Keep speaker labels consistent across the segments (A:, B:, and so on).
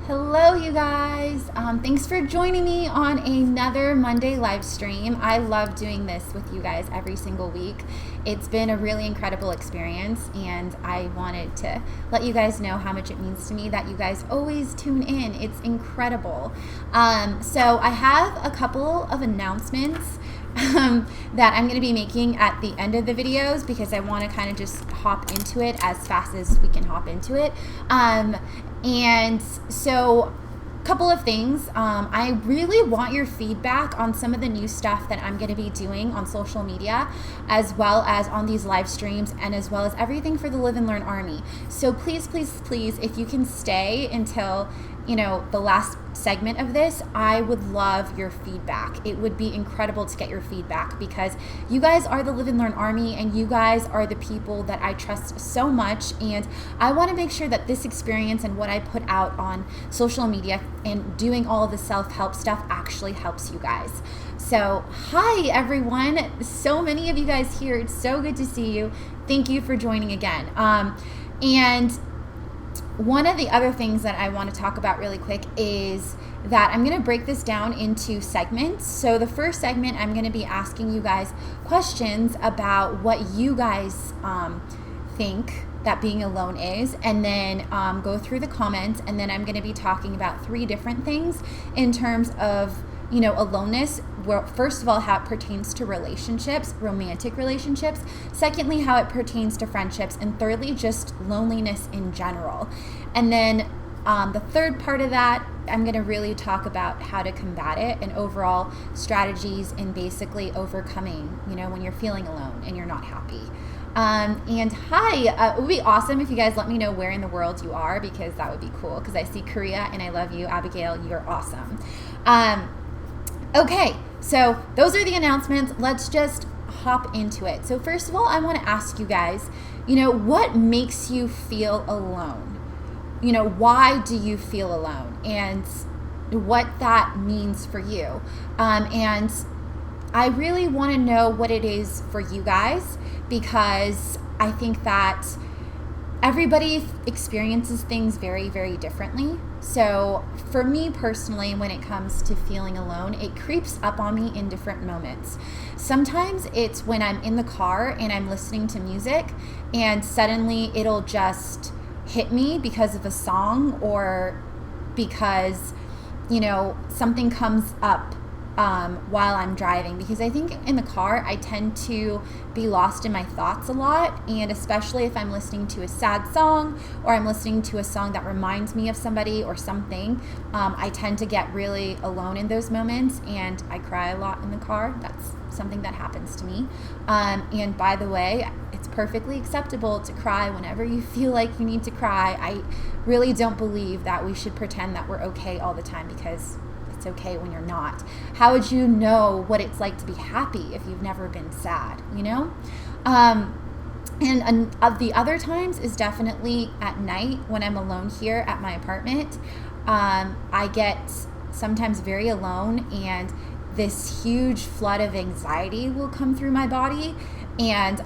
A: Hello, you guys. Thanks for joining me on another Monday live stream. I love doing this with you guys every single week. It's been a really incredible experience, and I wanted to let you guys know how much it means to me that you guys always tune in. It's incredible. So I have a couple of announcements that I'm going to be making at the end of the videos because I want to kind of just hop into it as fast as we can hop into it. And so a couple of things. I really want your feedback on some of the new stuff that I'm going to be doing on social media, as well as on these live streams, and as well as everything for the Live and Learn Army. So please, please, please, if you can stay until the last segment of this, I would love your feedback. It would be incredible to get your feedback because you guys are the Live and Learn Army, and you guys are the people that I trust so much, and I want to make sure that this experience and what I put out on social media and doing all of the self-help stuff actually helps you guys. So hi everyone, so many of you guys here. It's so good to see you. Thank you for joining again. And one of the other things that I want to talk about really quick is that I'm going to break this down into segments. So the first segment, I'm going to be asking you guys questions about what you guys think that being alone is, and then go through the comments, and then I'm going to be talking about 3 different things in terms of aloneness. Well, first of all, how it pertains to relationships, romantic relationships. Secondly, how it pertains to friendships. And thirdly, just loneliness in general. And then the third part of that, I'm going to really talk about how to combat it and overall strategies in basically overcoming, when you're feeling alone and you're not happy. And hi, it would be awesome if you guys let me know where in the world you are, because that would be cool, because I see Korea and I love you. Abigail, you're awesome. Okay, so those are the announcements. Let's just hop into it. So first of all, I want to ask you guys, what makes you feel alone? Why do you feel alone? And what that means for you. And I really want to know what it is for you guys, because I think that everybody experiences things very, very differently. So for me personally, when it comes to feeling alone, it creeps up on me in different moments. Sometimes it's when I'm in the car and I'm listening to music, and suddenly it'll just hit me because of a song, or because, something comes up while I'm driving, because I think in the car I tend to be lost in my thoughts a lot, and especially if I'm listening to a sad song or I'm listening to a song that reminds me of somebody or something, I tend to get really alone in those moments, and I cry a lot in the car. That's something that happens to me. And by the way, it's perfectly acceptable to cry whenever you feel like you need to cry. I really don't believe that we should pretend that we're okay all the time, because it's okay when you're not. How would you know what it's like to be happy if you've never been sad, And the other times is definitely at night when I'm alone here at my apartment. I get sometimes very alone, and this huge flood of anxiety will come through my body, and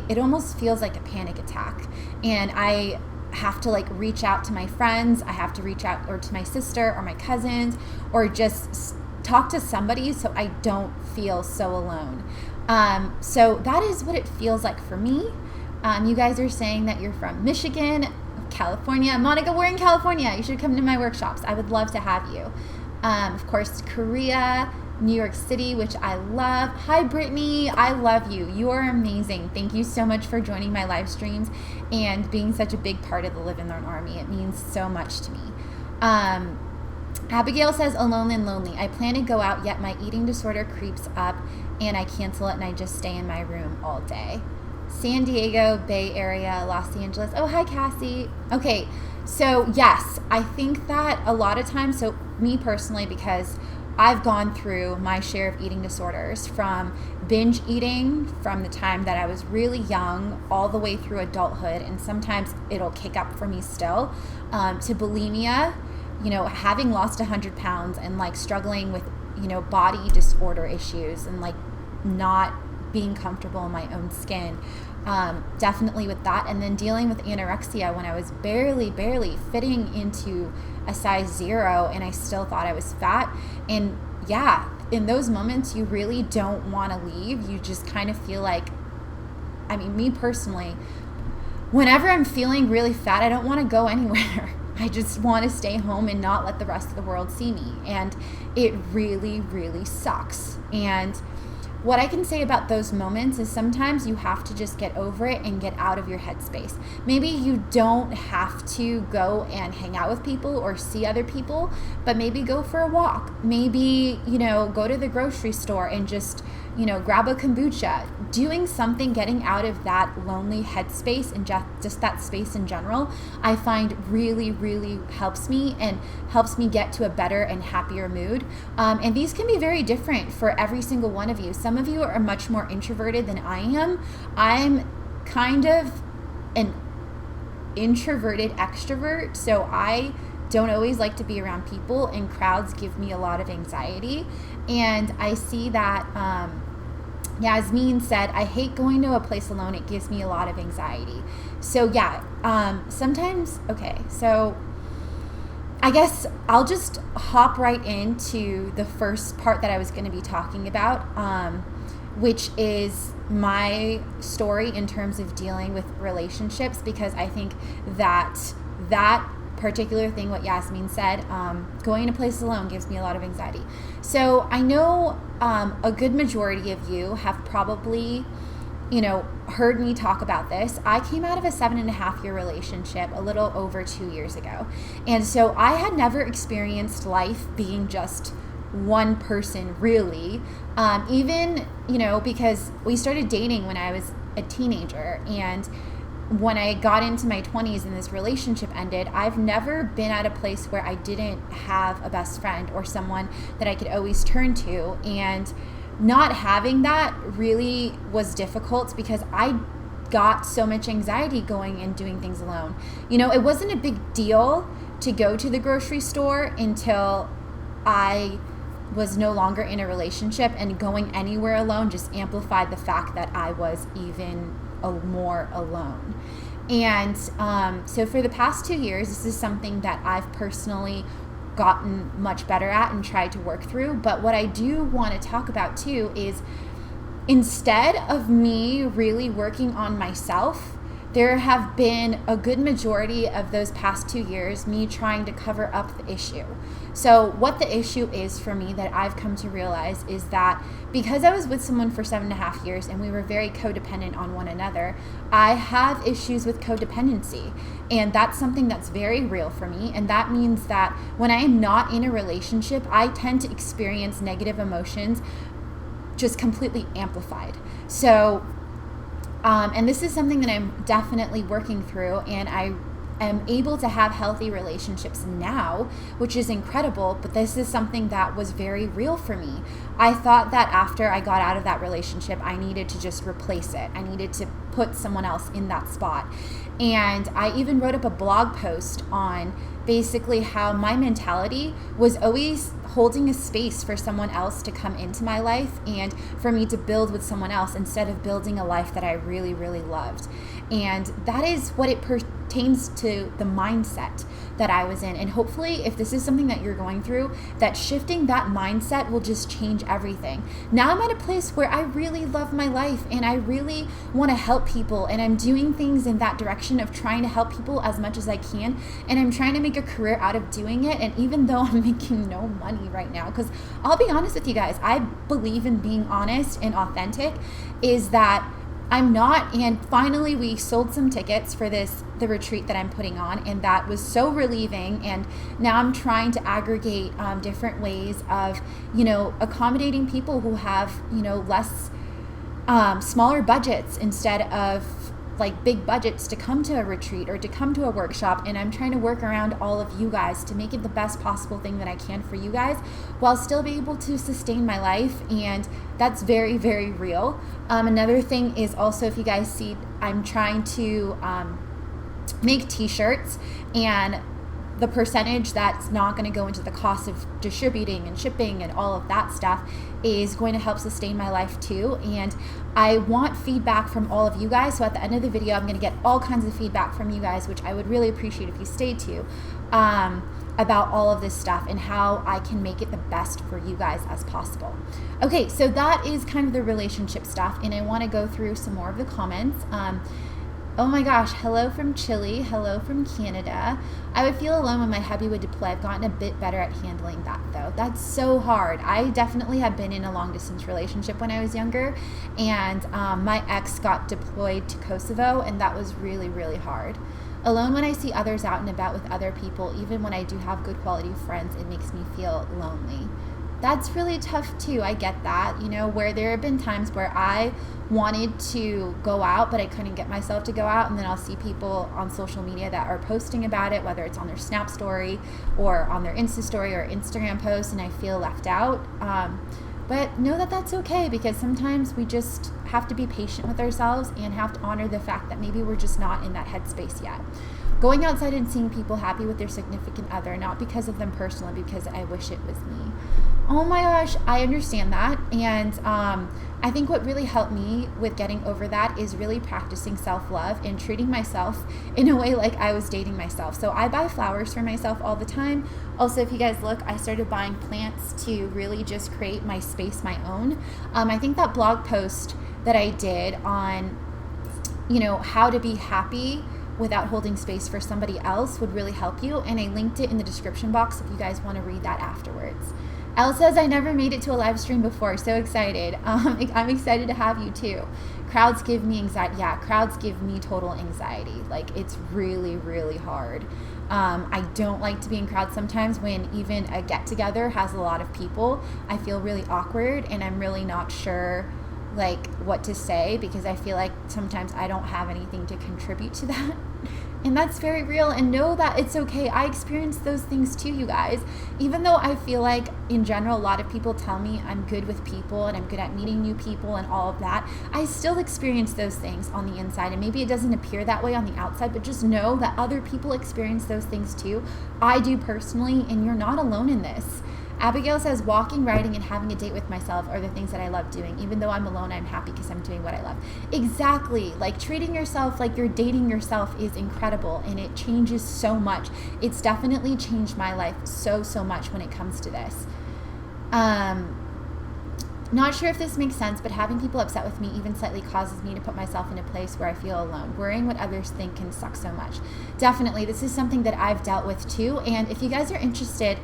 A: it almost feels like a panic attack. And I have to reach out to my friends. I have to reach out or to my sister or my cousins, or just talk to somebody so I don't feel so alone. So that is what it feels like for me. You guys are saying that you're from Michigan, California. Monica, we're in California. You should come to my workshops. I would love to have you. Of course, Korea, New York City, which I love. Hi, Brittany. I love you. You are amazing. Thank you so much for joining my live streams and being such a big part of the Live and Learn Army. It means so much to me. Abigail says, alone and lonely. I plan to go out, yet my eating disorder creeps up and I cancel it and I just stay in my room all day. San Diego, Bay Area, Los Angeles. Oh, hi, Cassie. Okay, so yes, I think that a lot of times, so me personally, because I've gone through my share of eating disorders, from binge eating from the time that I was really young all the way through adulthood, and sometimes it'll kick up for me still, to bulimia, having lost 100 pounds and struggling with, body disorder issues and not being comfortable in my own skin. definitely with that. And then dealing with anorexia when I was barely fitting into a size 0 and I still thought I was fat. And yeah, in those moments, you really don't want to leave. You just kind of feel like, I mean, me personally, whenever I'm feeling really fat, I don't want to go anywhere. I just want to stay home and not let the rest of the world see me. And it really sucks. And what I can say about those moments is sometimes you have to just get over it and get out of your headspace. Maybe you don't have to go and hang out with people or see other people, but maybe go for a walk. Maybe, go to the grocery store and just, grab a kombucha. Doing something, getting out of that lonely headspace and just that space in general, I find really helps me and helps me get to a better and happier mood. And these can be very different for every single one of you. Some of you are much more introverted than I am. I'm kind of an introverted extrovert, so I don't always like to be around people, and crowds give me a lot of anxiety. And I see that Yasmin said, I hate going to a place alone. It gives me a lot of anxiety. So sometimes, okay, so I guess I'll just hop right into the first part that I was going to be talking about, which is my story in terms of dealing with relationships, because I think that particular thing, what Yasmin said, going to places alone gives me a lot of anxiety. So I know a good majority of you have probably, heard me talk about this. I came out of a 7.5-year relationship a little over 2 years ago. And so I had never experienced life being just one person, really. Even, because we started dating when I was a teenager, and when I got into my 20s and this relationship ended, I've never been at a place where I didn't have a best friend or someone that I could always turn to. And not having that really was difficult because I got so much anxiety going and doing things alone. It wasn't a big deal to go to the grocery store until I was no longer in a relationship, and going anywhere alone just amplified the fact that I was even more alone. And so for the past 2 years, this is something that I've personally gotten much better at and tried to work through. But what I do want to talk about too is, instead of me really working on myself, there have been a good majority of those past 2 years me trying to cover up the issue. So what the issue is for me that I've come to realize is that because I was with someone for 7.5 years and we were very codependent on one another, I have issues with codependency. And that's something that's very real for me. And that means that when I am not in a relationship, I tend to experience negative emotions just completely amplified. So and this is something that I'm definitely working through, and I am able to have healthy relationships now, which is incredible, but this is something that was very real for me. I thought that after I got out of that relationship, I needed to just replace it. I needed to put someone else in that spot. And I even wrote up a blog post on basically how my mentality was always holding a space for someone else to come into my life and for me to build with someone else instead of building a life that I really loved. And that is what it pertains to the mindset that I was in. And hopefully, if this is something that you're going through, that shifting that mindset will just change everything. Now I'm at a place where I really love my life and I really want to help people, and I'm doing things in that direction of trying to help people as much as I can, and I'm trying to make a career out of doing it. And even though I'm making no money right now, because I'll be honest with you guys, I believe in being honest and authentic, is that I'm not. And finally we sold some tickets for the retreat that I'm putting on, and that was so relieving. And now I'm trying to aggregate different ways of accommodating people who have less smaller budgets instead of like big budgets to come to a retreat or to come to a workshop. And I'm trying to work around all of you guys to make it the best possible thing that I can for you guys while still be able to sustain my life. And that's very real. Another thing is also, if you guys see, I'm trying to make t-shirts, and the percentage that's not going to go into the cost of distributing and shipping and all of that stuff is going to help sustain my life too. And I want feedback from all of you guys. So at the end of the video, I'm going to get all kinds of feedback from you guys, which I would really appreciate if you stayed to, about all of this stuff and how I can make it the best for you guys as possible. Okay, so that is kind of the relationship stuff, and I want to go through some more of the comments. Oh my gosh, hello from Chile, hello from Canada. I would feel alone when my hubby would deploy. I've gotten a bit better at handling that though. That's so hard. I definitely have been in a long distance relationship when I was younger, and my ex got deployed to Kosovo, and that was really, really hard. Alone when I see others out and about with other people, even when I do have good quality friends, it makes me feel lonely. That's really tough too. I get that, you know, where there have been times where I wanted to go out, but I couldn't get myself to go out. And then I'll see people on social media that are posting about it, whether it's on their Snap story or on their Insta story or Instagram post, and I feel left out. But know that that's okay, because sometimes we just have to be patient with ourselves and have to honor the fact that maybe we're just not in that headspace yet. Going outside and seeing people happy with their significant other, not because of them personally, because I wish it was me. Oh my gosh, I understand that. And I think what really helped me with getting over that is really practicing self-love and treating myself in a way like I was dating myself. So I buy flowers for myself all the time. Also, if you guys look, I started buying plants to really just create my space my own. I think that blog post that I did on, you know, how to be happy without holding space for somebody else would really help you. And I linked it in the description box if you guys want to read that afterwards. Elle says, I never made it to a live stream before. So excited. I'm excited to have you too. Crowds give me anxiety. Yeah, crowds give me total anxiety. Like, it's really, really hard. I don't like to be in crowds sometimes. When even a get together has a lot of people, I feel really awkward and I'm really not sure like what to say, because I feel like sometimes I don't have anything to contribute to that. And that's very real, and know that it's okay. I experience those things too, you guys. Even though I feel like in general, a lot of people tell me I'm good with people and I'm good at meeting new people and all of that, I still experience those things on the inside. And maybe it doesn't appear that way on the outside, but just know that other people experience those things too. I do personally, and you're not alone in this. Abigail says, walking, writing, and having a date with myself are the things that I love doing. Even though I'm alone, I'm happy because I'm doing what I love. Exactly. Like, treating yourself like you're dating yourself is incredible, and it changes so much. It's definitely changed my life so, so much when it comes to this. Not sure if this makes sense, but having people upset with me even slightly causes me to put myself in a place where I feel alone. Worrying what others think can suck so much. Definitely. This is something that I've dealt with too. And if you guys are interested,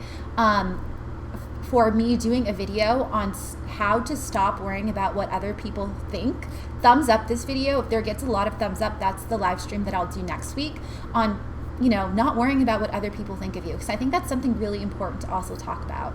A: for me doing a video on how to stop worrying about what other people think, thumbs up this video. If there gets a lot of thumbs up, that's the live stream that I'll do next week on, you know, not worrying about what other people think of you, because I think that's something really important to also talk about.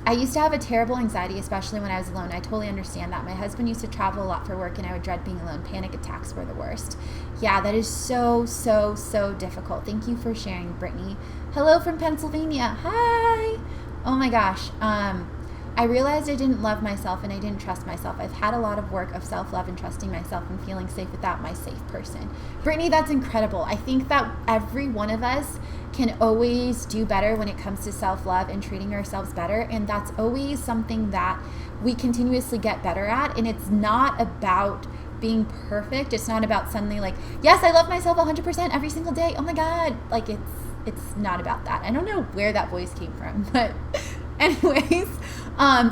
A: I used to have a terrible anxiety, especially when I was alone. I totally understand that. My husband used to travel a lot for work, and I would dread being alone. Panic attacks were the worst. Yeah, that is so, so, so difficult. Thank you for sharing, Brittany. Hello from Pennsylvania. Hi. Oh my gosh. I realized I didn't love myself and I didn't trust myself. I've had a lot of work of self-love and trusting myself and feeling safe without my safe person. Brittany, that's incredible. I think that every one of us can always do better when it comes to self-love and treating ourselves better. And that's always something that we continuously get better at. And it's not about being perfect. It's not about suddenly like, yes, I love myself 100% every single day. Oh my God. Like, it's not about that. I don't know where that voice came from, but anyways,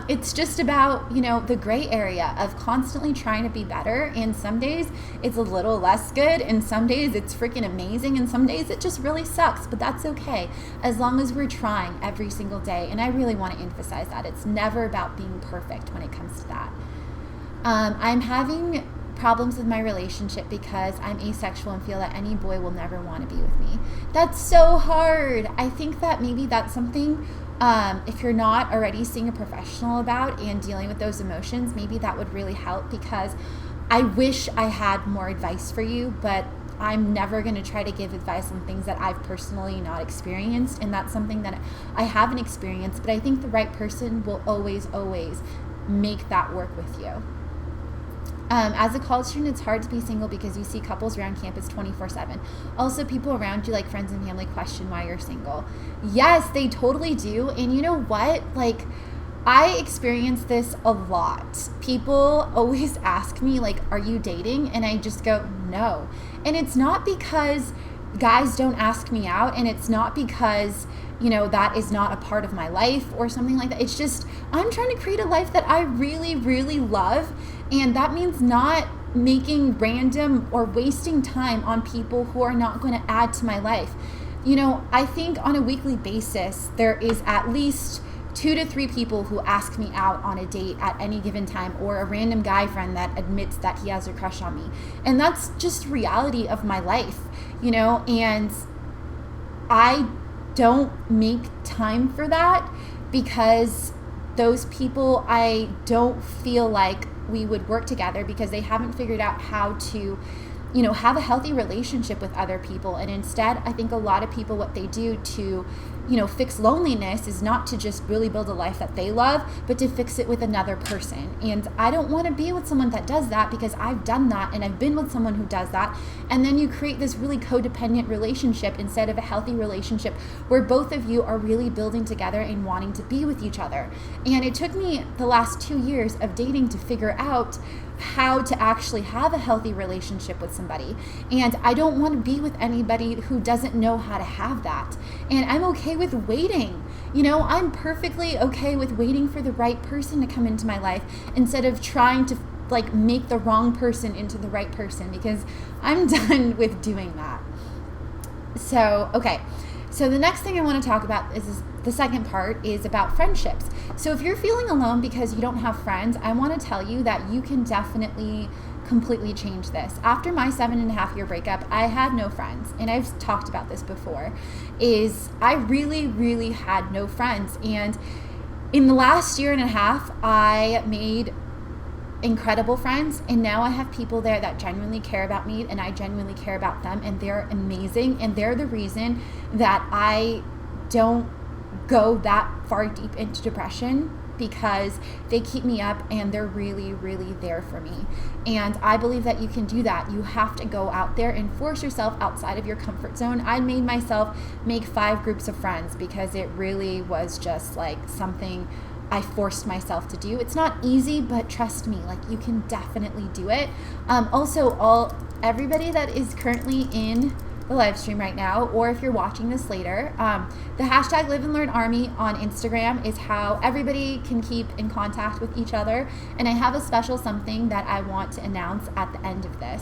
A: it's just about, you know, the gray area of constantly trying to be better. And some days it's a little less good, and some days it's freaking amazing, and some days it just really sucks, but that's okay as long as we're trying every single day. And I really want to emphasize that it's never about being perfect when it comes to that. I'm having problems with my relationship because I'm asexual and feel that any boy will never want to be with me. That's so hard. I think that maybe that's something, if you're not already seeing a professional about and dealing with those emotions, maybe that would really help, because I wish I had more advice for you, but I'm never going to try to give advice on things that I've personally not experienced, and that's something that I haven't experienced, but I think the right person will always, always make that work with you. As a college student, it's hard to be single because you see couples around campus 24/7. Also, people around you, like friends and family, question why you're single. Yes, they totally do. And you know what? Like, I experience this a lot. People always ask me, like, are you dating? And I just go, no. And it's not because guys don't ask me out, and it's not because, you know, that is not a part of my life or something like that. It's just, I'm trying to create a life that I really, really love. And that means not making random or wasting time on people who are not going to add to my life. You know, I think on a weekly basis, there is at least 2 to 3 people who ask me out on a date at any given time, or a random guy friend that admits that he has a crush on me. And that's just reality of my life, you know, and I don't make time for that because those people, I don't feel like we would work together because they haven't figured out how to, you know, have a healthy relationship with other people. And instead, I think a lot of people, what they do to, you know, fix loneliness is not to just really build a life that they love, but to fix it with another person. And I don't want to be with someone that does that, because I've done that and I've been with someone who does that. And then you create this really codependent relationship instead of a healthy relationship where both of you are really building together and wanting to be with each other. And it took me the last 2 years of dating to figure out how to actually have a healthy relationship with somebody. And I don't want to be with anybody who doesn't know how to have that. And I'm okay with waiting. You know, I'm perfectly okay with waiting for the right person to come into my life instead of trying to like make the wrong person into the right person, because I'm done with doing that. So, okay. So the next thing I want to talk about is the second part is about friendships. So if you're feeling alone because you don't have friends, I want to tell you that you can definitely completely change this. After my 7.5-year breakup, I had no friends. And I've talked about this before, is I really, really had no friends. And in the last 1.5 years, I made incredible friends, and now I have people there that genuinely care about me, and I genuinely care about them, and they're amazing, and they're the reason that I don't go that far deep into depression, because they keep me up and they're really, really there for me. And I believe that you can do that. You have to go out there and force yourself outside of your comfort zone. I made myself make 5 groups of friends because it really was just like something I forced myself to do. It's not easy, but trust me, like, you can definitely do it. Also, everybody that is currently in the live stream right now, or if you're watching this later, the hashtag Live and Learn Army on Instagram is how everybody can keep in contact with each other. And I have a special something that I want to announce at the end of this.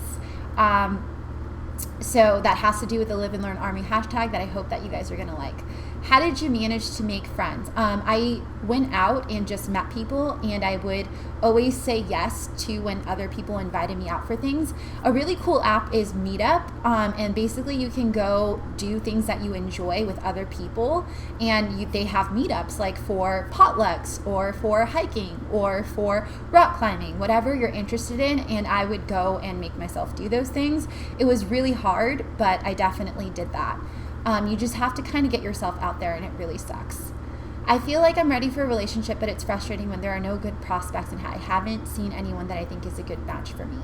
A: So that has to do with the Live and Learn Army hashtag that I hope that you guys are going to like. How did you manage to make friends? I went out and just met people, and I would always say yes to when other people invited me out for things. A really cool app is Meetup, and basically you can go do things that you enjoy with other people, and they have meetups like for potlucks or for hiking or for rock climbing, whatever you're interested in, and I would go and make myself do those things. It was really hard, but I definitely did that. You just have to kind of get yourself out there, and it really sucks. I feel like I'm ready for a relationship, but it's frustrating when there are no good prospects and I haven't seen anyone that I think is a good match for me.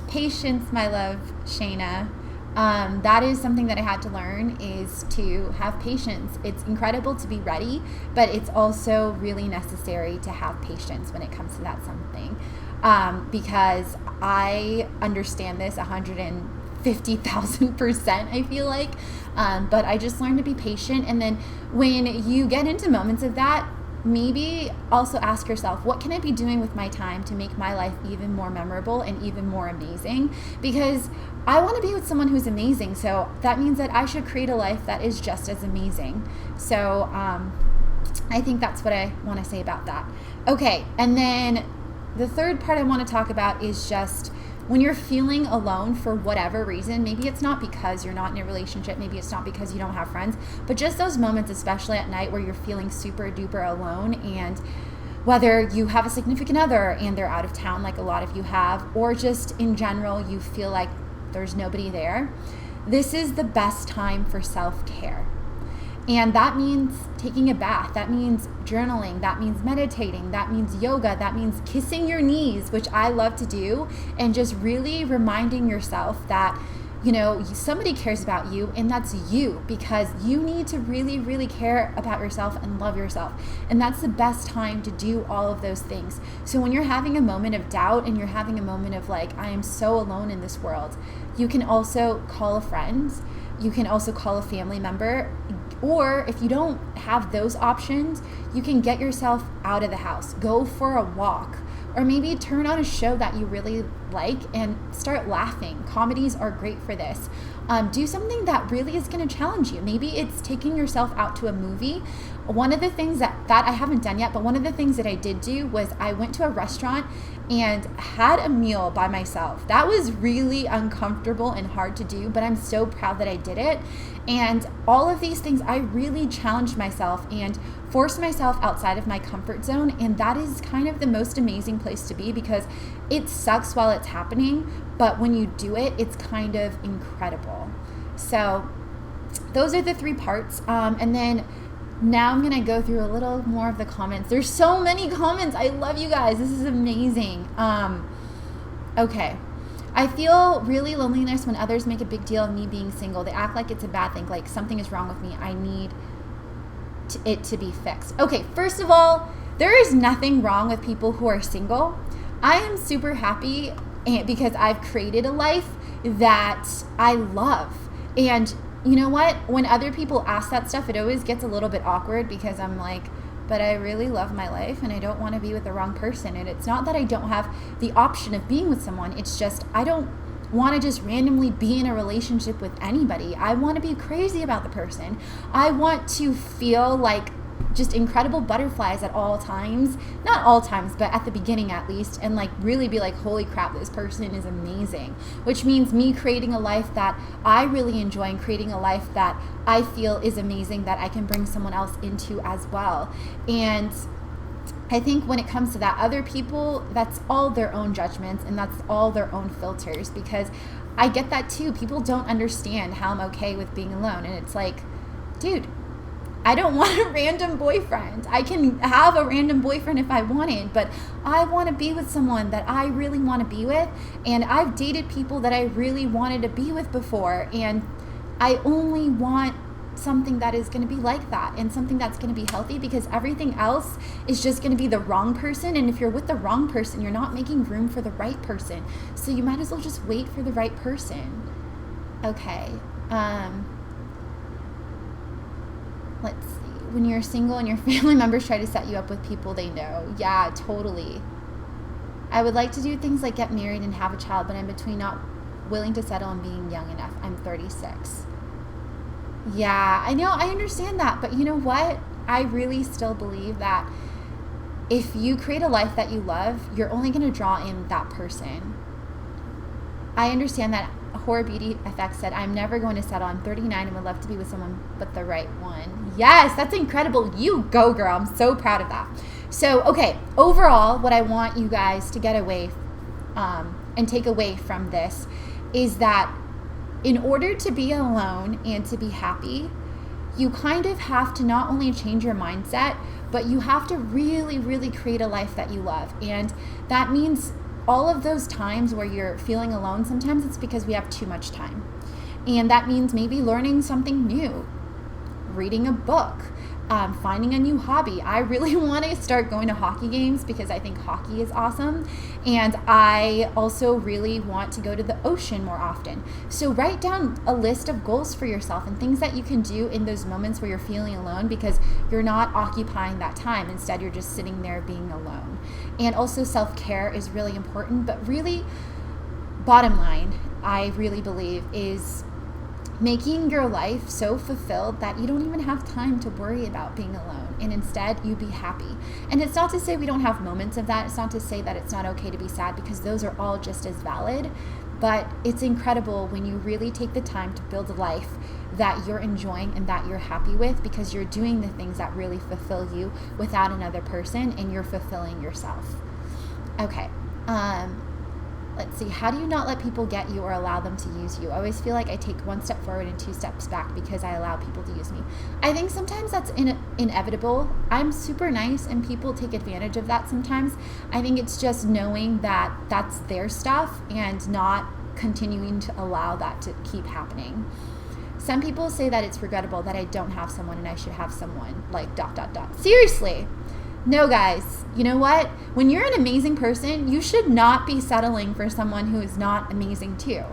A: Patience, my love, Shayna. That is something that I had to learn, is to have patience. It's incredible to be ready, but it's also really necessary to have patience when it comes to that something. Because I understand this 150,000%, I feel like. But I just learned to be patient. And then when you get into moments of that, maybe also ask yourself, what can I be doing with my time to make my life even more memorable and even more amazing? Because I want to be with someone who's amazing. So that means that I should create a life that is just as amazing. So I think that's what I want to say about that. Okay, and then the third part I want to talk about is just when you're feeling alone for whatever reason. Maybe it's not because you're not in a relationship, maybe it's not because you don't have friends, but just those moments, especially at night, where you're feeling super duper alone, and whether you have a significant other and they're out of town like a lot of you have, or just in general you feel like there's nobody there, this is the best time for self-care. And that means taking a bath, that means journaling, that means meditating, that means yoga, that means kissing your knees, which I love to do, and just really reminding yourself that, you know, somebody cares about you, and that's you, because you need to really, really care about yourself and love yourself. And that's the best time to do all of those things. So when you're having a moment of doubt and you're having a moment of like, I am so alone in this world, you can also call a friend. You can also call a family member. Or if you don't have those options, you can get yourself out of the house, go for a walk, or maybe turn on a show that you really like and start laughing. Comedies are great for this. Do something that really is going to challenge you. Maybe it's taking yourself out to a movie. One of the things that I haven't done yet, but one of the things that I did do was I went to a restaurant and had a meal by myself. That was really uncomfortable and hard to do, but I'm so proud that I did it. And all of these things, I really challenged myself and forced myself outside of my comfort zone. And that is kind of the most amazing place to be, because it sucks while it's happening, but when you do it, it's kind of incredible. So those are the 3 parts. And then now I'm going to go through a little more of the comments. There's so many comments. I love you guys. This is amazing. Okay. I feel really loneliness when others make a big deal of me being single. They act like it's a bad thing, like something is wrong with me. I need it to be fixed. Okay, first of all, there is nothing wrong with people who are single. I am super happy because I've created a life that I love. And you know what? When other people ask that stuff, it always gets a little bit awkward, because I'm like, but I really love my life and I don't want to be with the wrong person. And it's not that I don't have the option of being with someone. It's just I don't want to just randomly be in a relationship with anybody. I want to be crazy about the person. I want to feel like just incredible butterflies at all times. Not all times, but at the beginning at least. And like really be like, holy crap, this person is amazing. Which means me creating a life that I really enjoy and creating a life that I feel is amazing, that I can bring someone else into as well. And I think when it comes to that, other people, that's all their own judgments and that's all their own filters, because I get that too. People don't understand how I'm okay with being alone. And it's like, dude, I don't want a random boyfriend. I can have a random boyfriend if I wanted, but I want to be with someone that I really want to be with. And I've dated people that I really wanted to be with before. And I only want something that is going to be like that and something that's going to be healthy, because everything else is just going to be the wrong person. And if you're with the wrong person, you're not making room for the right person. So you might as well just wait for the right person. Okay. Let's see. When you're single and your family members try to set you up with people they know. Yeah, totally. I would like to do things like get married and have a child, but I'm between not willing to settle and being young enough. I'm 36. Yeah, I know. I understand that. But you know what? I really still believe that if you create a life that you love, you're only going to draw in that person. I understand that. Horror Beauty Effect said, I'm never going to settle. I'm 39 and would love to be with someone but the right one. Yes, that's incredible. You go, girl. I'm so proud of that. So, okay, overall, what I want you guys to get away and take away from this is that in order to be alone and to be happy, you kind of have to not only change your mindset, but you have to really, really create a life that you love. And that means all of those times where you're feeling alone, sometimes it's because we have too much time. And that means maybe learning something new, reading a book, finding a new hobby. I really want to start going to hockey games because I think hockey is awesome. And I also really want to go to the ocean more often. So write down a list of goals for yourself and things that you can do in those moments where you're feeling alone, because you're not occupying that time. Instead, you're just sitting there being alone. And also self-care is really important. But really, bottom line, I really believe is making your life so fulfilled that you don't even have time to worry about being alone, and instead you be happy. And it's not to say we don't have moments of that. It's not to say that it's not okay to be sad, because those are all just as valid. But it's incredible when you really take the time to build a life that you're enjoying and that you're happy with, because you're doing the things that really fulfill you without another person, and you're fulfilling yourself. Okay. let's see, how do you not let people get you or allow them to use you? I always feel like I take one step forward and 2 steps back because I allow people to use me. I think sometimes that's inevitable. I'm super nice and people take advantage of that sometimes. I think it's just knowing that that's their stuff and not continuing to allow that to keep happening. Some people say that it's regrettable that I don't have someone and I should have someone, like ... Seriously. No, guys, you know what? When you're an amazing person, you should not be settling for someone who is not amazing too.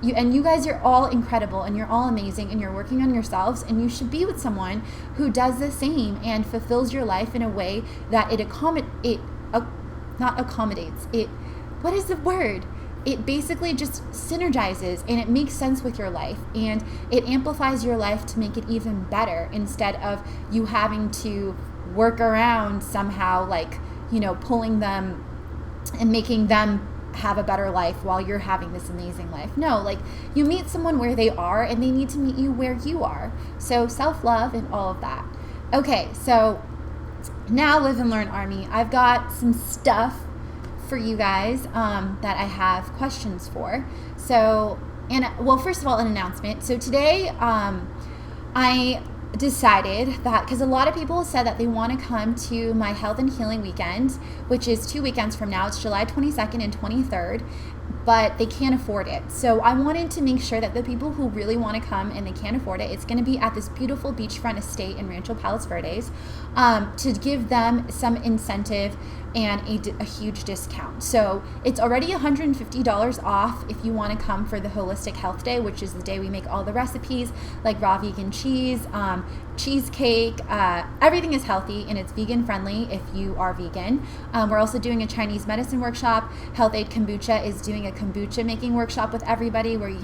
A: You guys are all incredible and you're all amazing and you're working on yourselves, and you should be with someone who does the same and fulfills your life in a way that what is the word? It basically just synergizes and it makes sense with your life, and it amplifies your life to make it even better, instead of you having to work around somehow, like, you know, pulling them and making them have a better life while you're having this amazing life. No, like, you meet someone where they are and they need to meet you where you are. So self-love and all of that. Okay, so now Live and Learn Army, I've got some stuff for you guys that I have questions for. So, well, first of all, an announcement. So today I decided that, because a lot of people said that they want to come to my health and healing weekend, which is 2 weekends from now. It's July 22nd and 23rd, but they can't afford it. So I wanted to make sure that the people who really want to come and they can't afford it, it's going to be at this beautiful beachfront estate in Rancho Palos Verdes, to give them some incentive and a huge discount. So it's already $150 off if you want to come for the Holistic Health Day, which is the day we make all the recipes, like raw vegan cheese, cheesecake, everything is healthy and it's vegan friendly if you are vegan. We're also doing a Chinese medicine workshop. Health Aid Kombucha is doing a kombucha making workshop with everybody, where you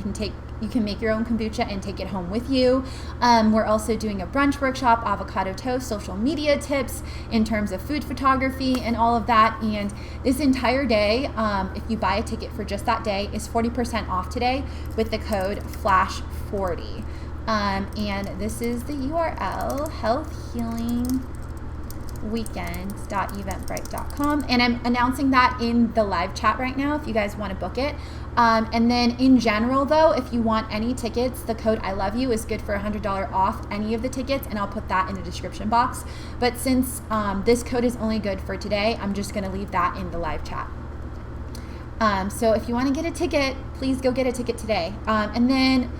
A: can make your own kombucha and take it home with you. We're also doing a brunch workshop, avocado toast, social media tips in terms of food photography and all of that. And this entire day, if you buy a ticket for just that day, is 40% off today with the code FLASH40. And this is the URL, healthhealingweekend.eventbrite.com. And I'm announcing that in the live chat right now if you guys want to book it. And then in general, though, if you want any tickets, the code ILOVEYOU is good for $100 off any of the tickets, and I'll put that in the description box. But since this code is only good for today, I'm just going to leave that in the live chat. So if you want to get a ticket, please go get a ticket today. And then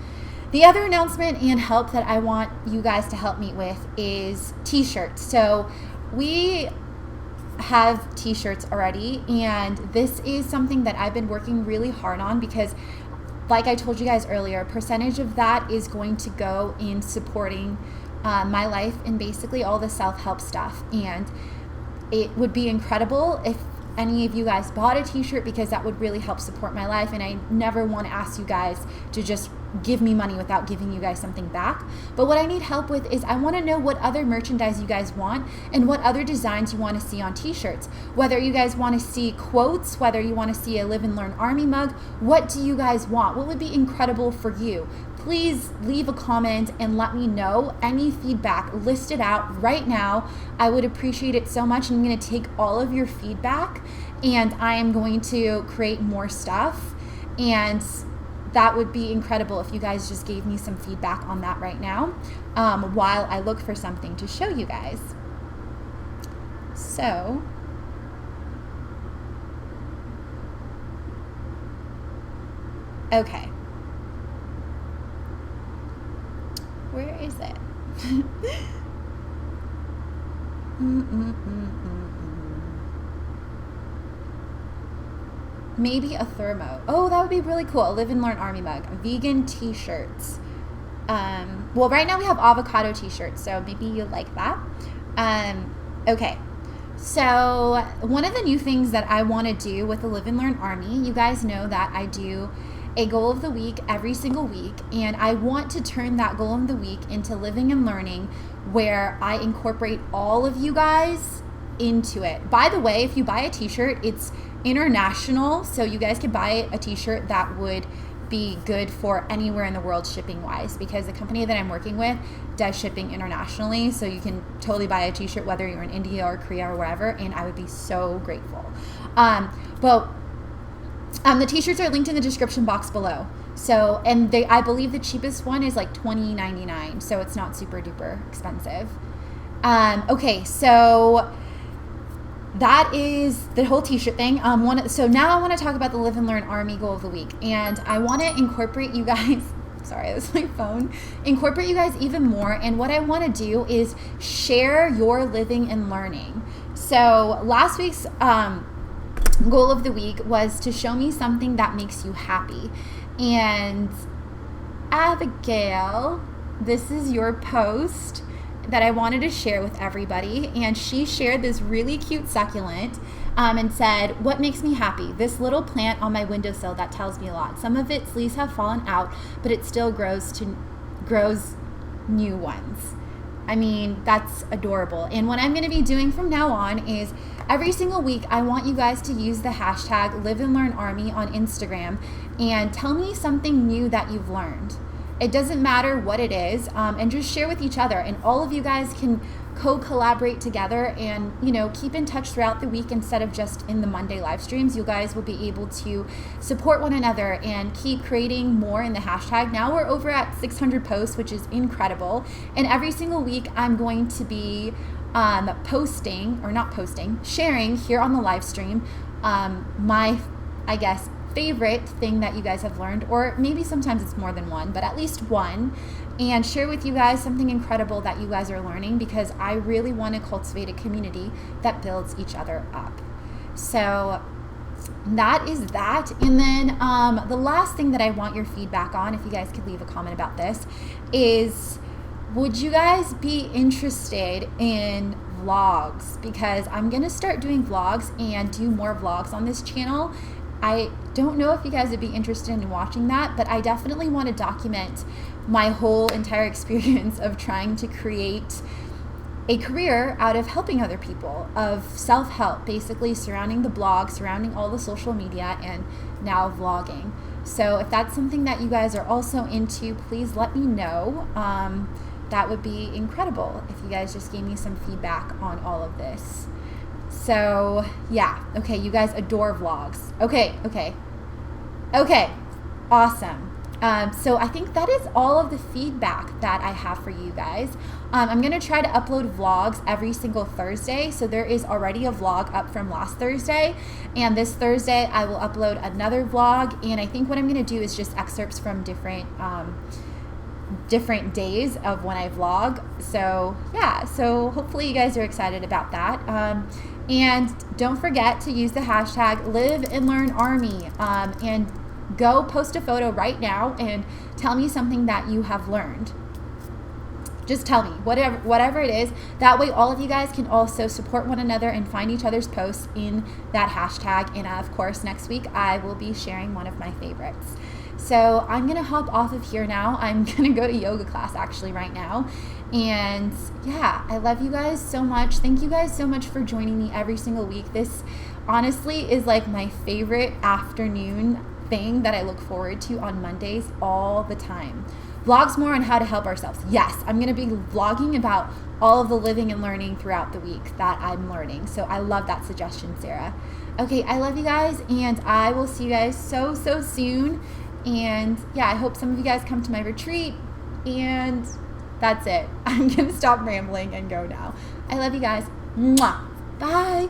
A: the other announcement and help that I want you guys to help me with is t-shirts. So we have t-shirts already, and this is something that I've been working really hard on because, like I told you guys earlier, a percentage of that is going to go in supporting my life and basically all the self-help stuff. And it would be incredible if any of you guys bought a t-shirt, because that would really help support my life, and I never want to ask you guys to just give me money without giving you guys something back. But what I need help with is I want to know what other merchandise you guys want and what other designs you want to see on t-shirts. Whether you guys want to see quotes, whether you want to see a Live and Learn Army mug, what do you guys want? What would be incredible for you? Please leave a comment and let me know any feedback. List it out right now. I would appreciate it so much. I'm going to take all of your feedback and I am going to create more stuff, and that would be incredible if you guys just gave me some feedback on that right now while I look for something to show you guys. So, okay. Where is it? Maybe a thermo. Oh, that would be really cool. A Live and Learn Army mug. Vegan t-shirts. Well, right now we have avocado t-shirts, so maybe you'll like that. Okay. So one of the new things that I want to do with the Live and Learn Army, you guys know that I do a goal of the week every single week, and I want to turn that goal of the week into living and learning, where I incorporate all of you guys into it. By the way, if you buy a t-shirt, it's international, so you guys could buy a t-shirt that would be good for anywhere in the world shipping wise, because the company that I'm working with does shipping internationally, so you can totally buy a t-shirt whether you're in India or Korea or wherever, and I would be so grateful. But The t-shirts are linked in the description box below. So, and I believe the cheapest one is like $20.99, so it's not super duper expensive. Okay, so that is the whole t-shirt thing. So now I want to talk about the Live and Learn Army goal of the week, and I want to incorporate you guys. Sorry, that was my phone. Incorporate you guys even more, and what I want to do is share your living and learning. So last week's goal of the week was to show me something that makes you happy. And Abigail, this is your post that I wanted to share with everybody, and she shared this really cute succulent and said, what makes me happy? This little plant on my windowsill that tells me a lot. Some of its leaves have fallen out, but it still grows new ones. I mean, that's adorable. And what I'm going to be doing from now on is every single week, I want you guys to use the hashtag Live and Learn Army on Instagram and tell me something new that you've learned. It doesn't matter what it is, and just share with each other. And all of you guys can co-collaborate together and, keep in touch throughout the week instead of just in the Monday live streams. You guys will be able to support one another and keep creating more in the hashtag. Now we're over at 600 posts, which is incredible. And every single week I'm going to be sharing here on the live stream my, favorite thing that you guys have learned, or maybe sometimes it's more than one, but at least one, and share with you guys something incredible that you guys are learning, because I really want to cultivate a community that builds each other up. So that is that. And then the last thing that I want your feedback on, if you guys could leave a comment about this, is would you guys be interested in vlogs? Because I'm going to start doing vlogs and do more vlogs on this channel. I don't know if you guys would be interested in watching that, but I definitely want to document my whole entire experience of trying to create a career out of helping other people, of self-help, basically surrounding the blog, surrounding all the social media, and now vlogging. So if that's something that you guys are also into, please let me know. That would be incredible if you guys just gave me some feedback on all of this. So yeah, okay, you guys adore vlogs. Okay, awesome. So I think that is all of the feedback that I have for you guys. I'm going to try to upload vlogs every single Thursday. So there is already a vlog up from last Thursday. And this Thursday I will upload another vlog. And I think what I'm going to do is just excerpts from different days of when I vlog. So yeah, so hopefully you guys are excited about that. And don't forget to use the hashtag Live and Learn Army, and go post a photo right now and tell me something that you have learned. Just tell me, whatever it is. That way all of you guys can also support one another and find each other's posts in that hashtag. And of course, next week I will be sharing one of my favorites. So I'm going to hop off of here now. I'm going to go to yoga class actually right now. And yeah, I love you guys so much. Thank you guys so much for joining me every single week. This honestly is like my favorite afternoon thing that I look forward to on Mondays all the time. Vlogs more on how to help ourselves. Yes, I'm going to be vlogging about all of the living and learning throughout the week that I'm learning. So I love that suggestion, Sarah. Okay, I love you guys, and I will see you guys so soon. And yeah, I hope some of you guys come to my retreat, and that's it. I'm going to stop rambling and go now. I love you guys. Mwah. Bye.